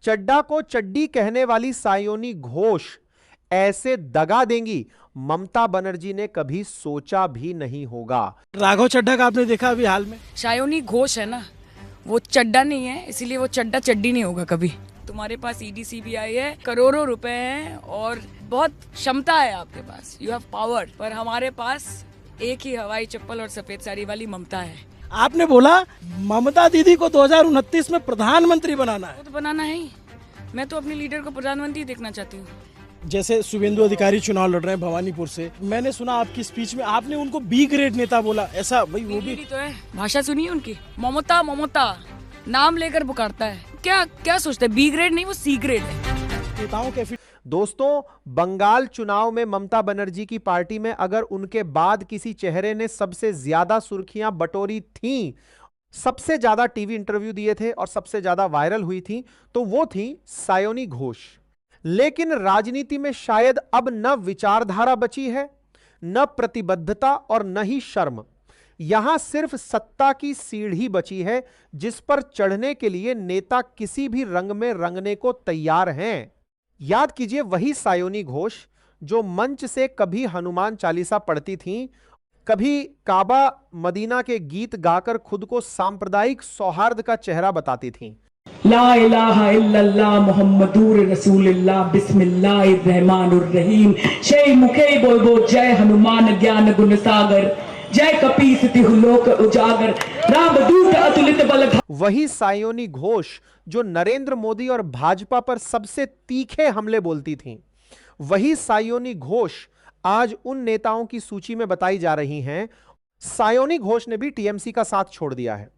चड्डा को चड्डी कहने वाली सायोनी घोष ऐसे दगा देंगी, ममता बनर्जी ने कभी सोचा भी नहीं होगा। राघव चड्ढा का आपने देखा अभी हाल में? सायोनी घोष है ना, वो चड्डा नहीं है, इसीलिए वो चड्डा चड्डी नहीं होगा कभी। तुम्हारे पास ईडी सीबीआई है, करोड़ों रुपए हैं और बहुत क्षमता है आपके पास, यू हैव पावर। पर हमारे पास एक ही हवाई चप्पल और सफेद साड़ी वाली ममता है। आपने बोला ममता दीदी को 2029 में प्रधानमंत्री बनाना है। वो तो बनाना है ही। मैं तो अपने लीडर को प्रधानमंत्री देखना चाहती हूँ। जैसे शुभेंदु अधिकारी चुनाव लड़ रहे हैं भवानीपुर से, मैंने सुना आपकी स्पीच में आपने उनको बी ग्रेड नेता बोला, ऐसा भाई वो भी तो है। भाषा सुनिए उनकी, ममता ममता नाम लेकर पुकारता है। क्या क्या सोचते हैं, बी ग्रेड नहीं वो सी ग्रेड है। नेताओं के दोस्तों, बंगाल चुनाव में ममता बनर्जी की पार्टी में अगर उनके बाद किसी चेहरे ने सबसे ज्यादा सुर्खियां बटोरी थीं, सबसे ज्यादा टीवी इंटरव्यू दिए थे और सबसे ज्यादा वायरल हुई थी, तो वो थी सायोनी घोष। लेकिन राजनीति में शायद अब न विचारधारा बची है, न प्रतिबद्धता और न ही शर्म। यहां सिर्फ सत्ता की सीढ़ी बची है, जिस पर चढ़ने के लिए नेता किसी भी रंग में रंगने को तैयार हैं। याद कीजिए वही सायोनी घोष जो मंच से कभी हनुमान चालीसा पढ़ती थीं, कभी काबा मदीना के गीत गाकर खुद को सांप्रदायिक सौहार्द का चेहरा बताती थीं। ला इलाहा इल्लल्लाह मुहम्मदुर रसूलुल्लाह बिस्मिल्लाहिर रहमानिर रहीम। शै मुखे बोल जय हनुमान ज्ञान गुण सागर, जय कपीस तिहुलोक उजागर, रामदूत अतुलित बल। वही सायोनी घोष जो नरेंद्र मोदी और भाजपा पर सबसे तीखे हमले बोलती थीं, वही सायोनी घोष आज उन नेताओं की सूची में बताई जा रही हैं। सायोनी घोष ने भी टीएमसी का साथ छोड़ दिया है।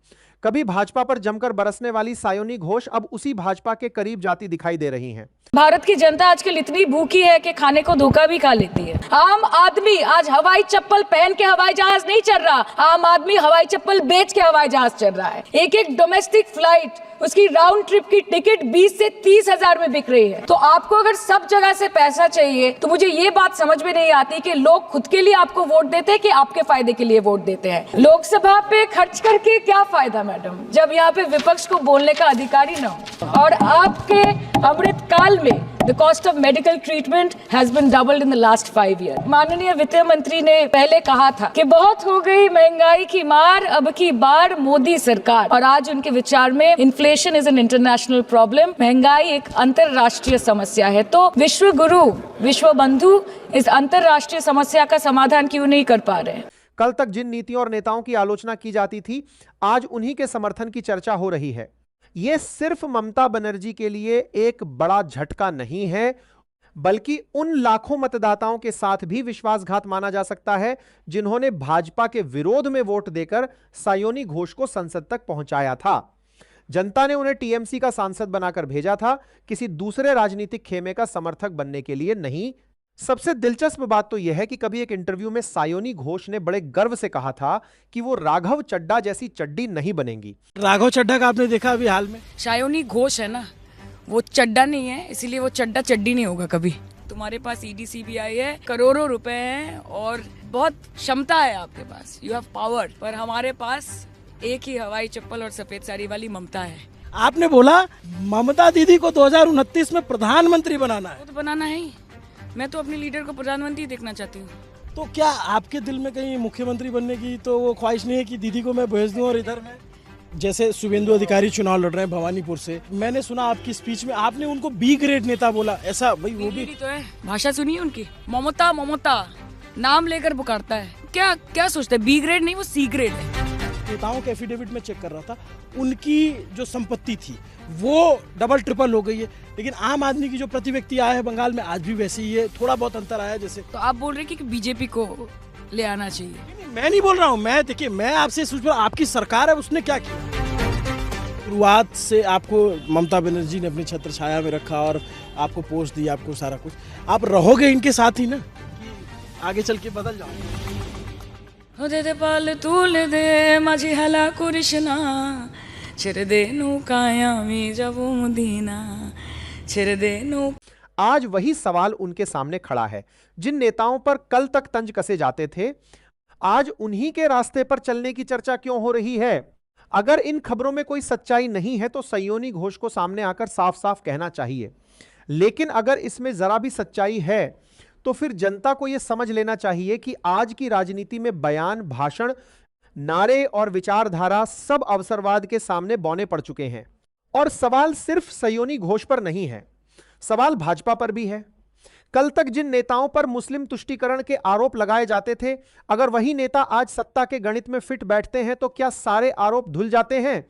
कभी भाजपा पर जमकर बरसने वाली सायोनी घोष अब उसी भाजपा के करीब जाती दिखाई दे रही हैं। भारत की जनता आजकल इतनी भूखी है कि खाने को धोखा भी खा लेती है। आम आदमी आज हवाई चप्पल पहन के हवाई जहाज नहीं चल रहा, आम आदमी हवाई चप्पल बेच के हवाई जहाज चल रहा है। एक एक डोमेस्टिक फ्लाइट, उसकी राउंड ट्रिप की टिकट 20 से 30 हजार में बिक रही है। तो आपको अगर सब जगह से पैसा चाहिए तो मुझे ये बात समझ में नहीं आती कि लोग खुद के लिए आपको वोट देते हैं कि आपके फायदे के लिए वोट देते हैं। लोकसभा पे खर्च करके क्या फायदा मैडम, जब यहाँ पे विपक्ष को बोलने का अधिकार ही न हो। और आपके अमृत काल में the cost of medical treatment has been doubled in the last 5 years। माननीय वित्त मंत्री ने पहले कहा था कि बहुत हो गई महंगाई की मार, अब की बार मोदी सरकार। और आज उनके विचार में inflation is an international problem, महंगाई एक अंतरराष्ट्रीय समस्या है। तो विश्व गुरु विश्व बंधु इस अंतरराष्ट्रीय समस्या का समाधान क्यों नहीं कर पा रहे हैं? कल तक जिन नीतियों और नेताओं की आलोचना की जाती थी, आज उन्हीं के समर्थन की चर्चा हो रही है। यह सिर्फ ममता बनर्जी के लिए एक बड़ा झटका नहीं है, बल्कि उन लाखों मतदाताओं के साथ भी विश्वासघात माना जा सकता है जिन्होंने भाजपा के विरोध में वोट देकर सायोनी घोष को संसद तक पहुंचाया था। जनता ने उन्हें टीएमसी का सांसद बनाकर भेजा था, किसी दूसरे राजनीतिक खेमे का समर्थक बनने के लिए नहीं। सबसे दिलचस्प बात तो यह है कि कभी एक इंटरव्यू में सायोनी घोष ने बड़े गर्व से कहा था कि वो राघव चड्ढा जैसी चड्डी नहीं बनेंगी। राघव चड्ढा का आपने देखा अभी हाल में? सायोनी घोष है ना, वो चड्डा नहीं है, इसीलिए वो चड्डा चड्डी नहीं होगा कभी। तुम्हारे पास ईडी सीबीआई है, करोड़ों रुपए हैं और बहुत क्षमता है आपके पास, यू हैव पावर। पर हमारे पास एक ही हवाई चप्पल और सफेद साड़ी वाली ममता है। आपने बोला ममता दीदी को 2029 में प्रधानमंत्री बनाना है। वो तो बनाना है ही। मैं तो अपने लीडर को प्रधानमंत्री देखना चाहती हूँ। तो क्या आपके दिल में कहीं मुख्यमंत्री बनने की तो वो ख्वाहिश नहीं है कि दीदी को मैं भेज दूं और इधर मैं? जैसे शुभेंदु अधिकारी चुनाव लड़ रहे हैं भवानीपुर से, मैंने सुना आपकी स्पीच में आपने उनको बी ग्रेड नेता बोला, ऐसा भाई वो भी तो है। भाषा सुनिए उनकी, ममता ममता नाम लेकर पुकारता है। क्या क्या सोचते हैं, बी ग्रेड नहीं वो सी ग्रेड है। नेताओं के एफिडेविट में चेक कर रहा था, उनकी जो संपत्ति थी वो डबल ट्रिपल हो गई है, लेकिन आम आदमी की जो प्रति व्यक्ति आया है बंगाल में आज भी वैसे ही है, थोड़ा बहुत अंतर आया। जैसे तो आप बोल रहे हैं कि बीजेपी को ले आना चाहिए? मैं नहीं बोल रहा हूँ, मैं देखिए मैं आपसे सोच रहा हूँ आपकी सरकार है उसने क्या किया। शुरुआत से आपको ममता बनर्जी ने अपनी छत्र छाया में रखा और आपको पोस्ट दी, आपको सारा कुछ, आप रहोगे इनके साथ ही ना, आगे चल के बदल जाओ। दे पाल तूल दे माझी हला कृष्णा छिर दे नौकाया मी जबू मदीना छिर दे नौ। आज वही सवाल उनके सामने खड़ा है। जिन नेताओं पर कल तक तंज कसे जाते थे, आज उन्हीं के रास्ते पर चलने की चर्चा क्यों हो रही है? अगर इन खबरों में कोई सच्चाई नहीं है तो सयोनी घोष को सामने आकर साफ साफ कहना चाहिए, लेकिन अगर इसमें जरा भी सच्चाई है तो फिर जनता को यह समझ लेना चाहिए कि आज की राजनीति में बयान, भाषण, नारे और विचारधारा सब अवसरवाद के सामने बौने पड़ चुके हैं। और सवाल सिर्फ सयोनी घोष पर नहीं है, सवाल भाजपा पर भी है। कल तक जिन नेताओं पर मुस्लिम तुष्टीकरण के आरोप लगाए जाते थे, अगर वही नेता आज सत्ता के गणित में फिट बैठते हैं तो क्या सारे आरोप धुल जाते हैं?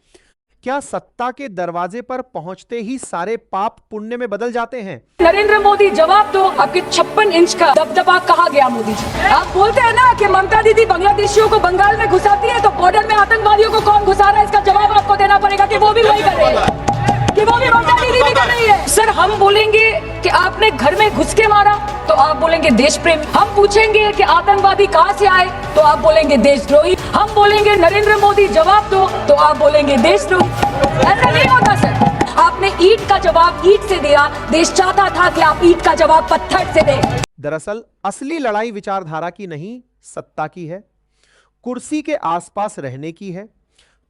क्या सत्ता के दरवाजे पर पहुंचते ही सारे पाप पुण्य में बदल जाते हैं? नरेंद्र मोदी जवाब दो, आपके 56 इंच का दबदबा कहाँ गया मोदी जी? आप बोलते हैं ना कि ममता दीदी बांग्लादेशियों को बंगाल में घुसाती है, तो बॉर्डर में आतंकवादियों को कौन घुसा रहा है, इसका जवाब आपको देना पड़ेगा कि वो भी वही कर रहे हैं, कि वो भी ममता दीदी भी कर रही है। सर, हम बोलेंगे कि आपने घर में घुस के मारा तो आप बोलेंगे देश प्रेमी। हम पूछेंगे कि आतंकवादी कहां से आए तो आप बोलेंगे देशद्रोही। हम बोलेंगे नरेंद्र मोदी जवाब दो तो आप बोलेंगे देशद्रोही। ऐसा नहीं होता सर। आपने ईंट का जवाब ईंट से दिया, देश चाहता था कि आप ईंट का जवाब पत्थर से दें। दरअसल असली लड़ाई विचारधारा की नहीं, सत्ता की है, कुर्सी के आसपास रहने की है।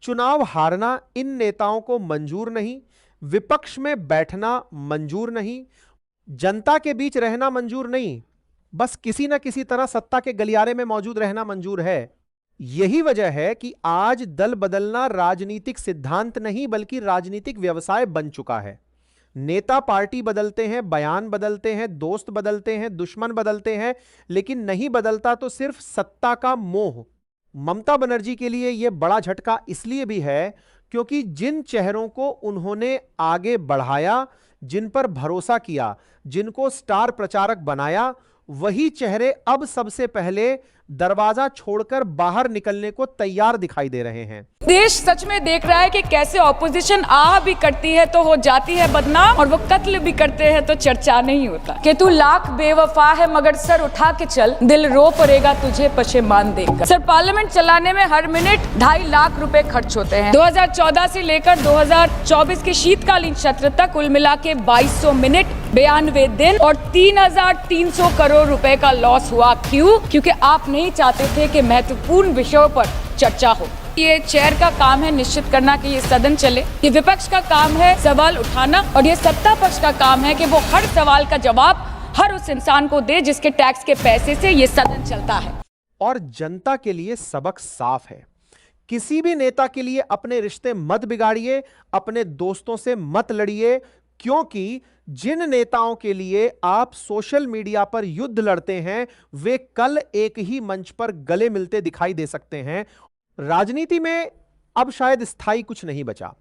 चुनाव हारना इन नेताओं को मंजूर नहीं, विपक्ष में बैठना मंजूर नहीं, जनता के बीच रहना मंजूर नहीं, बस किसी ना किसी तरह सत्ता के गलियारे में मौजूद रहना मंजूर है। यही वजह है कि आज दल बदलना राजनीतिक सिद्धांत नहीं बल्कि राजनीतिक व्यवसाय बन चुका है। नेता पार्टी बदलते हैं, बयान बदलते हैं, दोस्त बदलते हैं, दुश्मन बदलते हैं, लेकिन नहीं बदलता तो सिर्फ सत्ता का मोह। ममता बनर्जी के लिए यह बड़ा झटका इसलिए भी है क्योंकि जिन चेहरों को उन्होंने आगे बढ़ाया, जिन पर भरोसा किया, जिनको स्टार प्रचारक बनाया, वही चेहरे अब सबसे पहले दरवाजा छोड़कर बाहर निकलने को तैयार दिखाई दे रहे हैं। देश सच में देख रहा है कि कैसे ऑपोजिशन आ भी करती है तो हो जाती है बदनाम, और वो कत्ल भी करते हैं तो चर्चा नहीं होता। कि तू लाख बेवफा है मगर सर उठा के चल, दिल रो पड़ेगा तुझे पशेमान देगा। सर, पार्लियामेंट चलाने में हर मिनट 2.5 लाख रुपए खर्च होते हैं। 2014 से लेकर 2024 के शीतकालीन सत्र तक कुल मिला के 2200 मिनट, 92 दिन और 3,300 करोड़ रुपए का लॉस हुआ। क्यों? क्योंकि आप नहीं चाहते थे कि महत्वपूर्ण विषयों पर चर्चा हो। ये चेयर का काम है निश्चित करना कि ये सदन चले, ये विपक्ष का काम है सवाल उठाना, और ये सत्ता पक्ष का काम है कि वो हर सवाल का जवाब हर उस इंसान को दे जिसके टैक्स के पैसे से ये सदन चलता है। और जनता के लिए सबक साफ है, किसी भी नेता के लिए अपने रिश्ते मत बिगाड़िए, अपने दोस्तों से मत लड़िए, क्योंकि जिन नेताओं के लिए आप सोशल मीडिया पर युद्ध लड़ते हैं वे कल एक ही मंच पर गले मिलते दिखाई दे सकते हैं। राजनीति में अब शायद स्थायी कुछ नहीं बचा,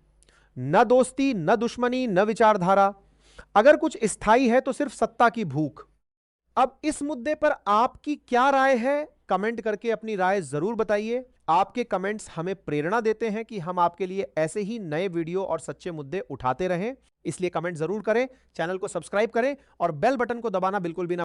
न दोस्ती, न दुश्मनी, न विचारधारा। अगर कुछ स्थायी है तो सिर्फ सत्ता की भूख। अब इस मुद्दे पर आपकी क्या राय है? कमेंट करके अपनी राय जरूर बताइए। आपके कमेंट्स हमें प्रेरणा देते हैं कि हम आपके लिए ऐसे ही नए वीडियो और सच्चे मुद्दे उठाते रहें, इसलिए कमेंट जरूर करें, चैनल को सब्सक्राइब करें और बेल बटन को दबाना बिल्कुल भी ना